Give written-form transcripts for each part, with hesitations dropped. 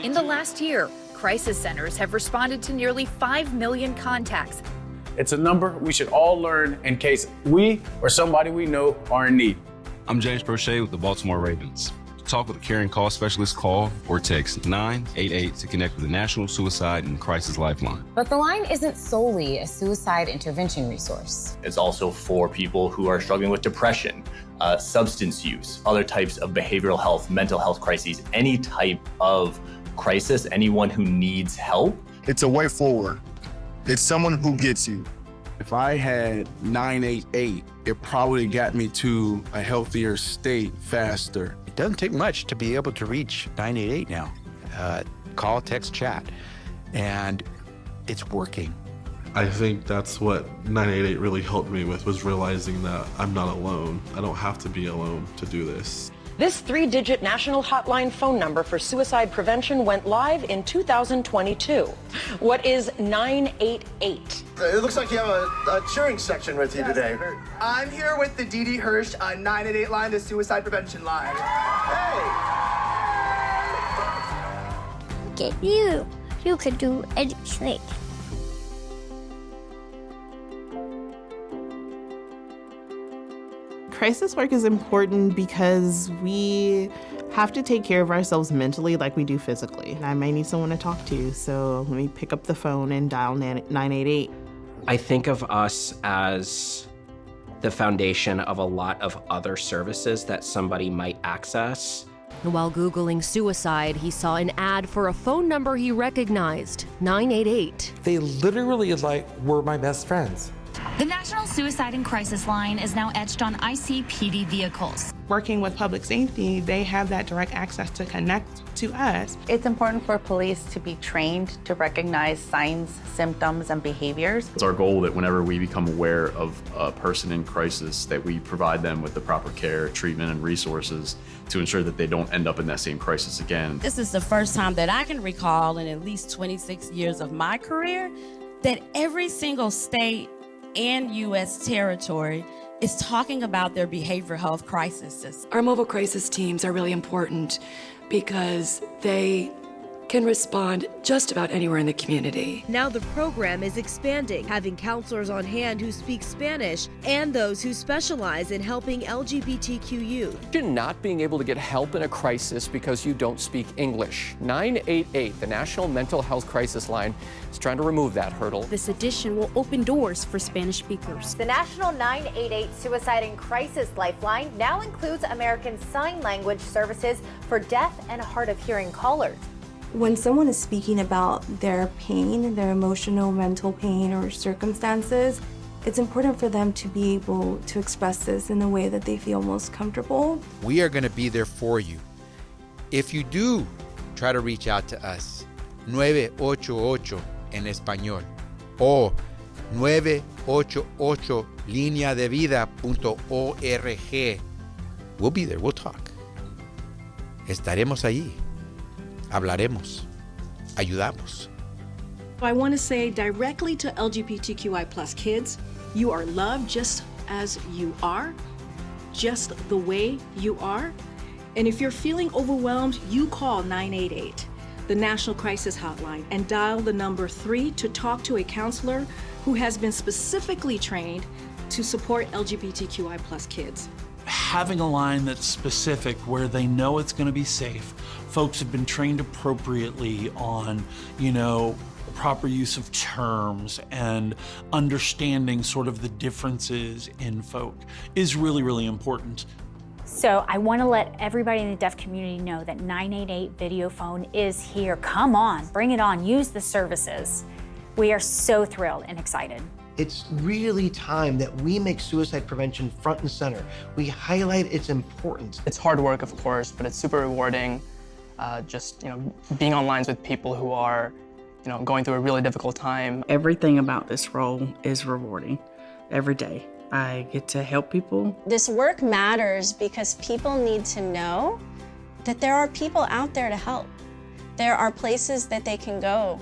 In the last year, crisis centers have responded to nearly 5 million contacts. It's a number we should all learn in case we or somebody we know are in need. I'm James Prochet with the Baltimore Ravens. To talk with a caring call specialist, call or text 988 to connect with the National Suicide and Crisis Lifeline. But the line isn't solely a suicide intervention resource. It's also for people who are struggling with depression, substance use, other types of behavioral health, mental health crises, any type of crisis, anyone who needs help. It's a way forward. It's someone who gets you. If I had 988, it probably got me to a healthier state faster. It doesn't take much to be able to reach 988 now. Call, text, chat, and it's working. I think that's what 988 really helped me with, was realizing that I'm not alone. I don't have to be alone to do this. This 3-digit national hotline phone number for suicide prevention went live in 2022. What is 988? It looks like you have a cheering section with you today. I'm here with the D.D. Hirsch 988 line, the suicide prevention line. Hey! Look at you. You could do anything. Crisis work is important because we have to take care of ourselves mentally like we do physically. I may need someone to talk to, so let me pick up the phone and dial 988. I think of us as the foundation of a lot of other services that somebody might access. While Googling suicide, he saw an ad for a phone number he recognized, 988. They literally were my best friends. The National Suicide and Crisis Line is now etched on ICPD vehicles. Working with public safety, they have that direct access to connect to us. It's important for police to be trained to recognize signs, symptoms, and behaviors. It's our goal that whenever we become aware of a person in crisis, that we provide them with the proper care, treatment, and resources to ensure that they don't end up in that same crisis again. This is the first time that I can recall in at least 26 years of my career that every single state and U.S. territory is talking about their behavioral health crises. Our mobile crisis teams are really important because they can respond just about anywhere in the community. Now the program is expanding, having counselors on hand who speak Spanish and those who specialize in helping LGBTQ youth. You're not being able to get help in a crisis because you don't speak English. 988, the National Mental Health Crisis Line, is trying to remove that hurdle. This addition will open doors for Spanish speakers. The National 988 Suicide and Crisis Lifeline now includes American Sign Language services for deaf and hard of hearing callers. When someone is speaking about their pain, their emotional, mental pain or circumstances, it's important for them to be able to express this in the way that they feel most comfortable. We are going to be there for you. If you do try to reach out to us, 988 en español o 988lineadevida.org. We'll be there, we'll talk. Estaremos allí. Hablaremos. Ayudamos. I want to say directly to LGBTQI plus kids, you are loved just as you are, just the way you are. And if you're feeling overwhelmed, you call 988, the National Crisis Hotline, and dial the number 3 to talk to a counselor who has been specifically trained to support LGBTQI plus kids. Having a line that's specific where they know it's going to be safe. Folks have been trained appropriately on, proper use of terms and understanding sort of the differences in folk is really, really important. So I want to let everybody in the deaf community know that 988 video phone is here. Come on, bring it on, use the services. We are so thrilled and excited. It's really time that we make suicide prevention front and center. We highlight its importance. It's hard work, of course, but it's super rewarding. Being on lines with people who are, going through a really difficult time. Everything about this role is rewarding. Every day, I get to help people. This work matters because people need to know that there are people out there to help. There are places that they can go.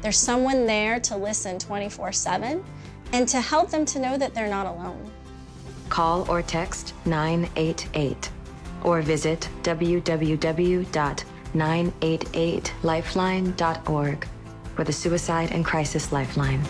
There's someone there to listen 24/7 and to help them to know that they're not alone. Call or text 988 or visit www.988.org. 988lifeline.org for the Suicide and Crisis Lifeline.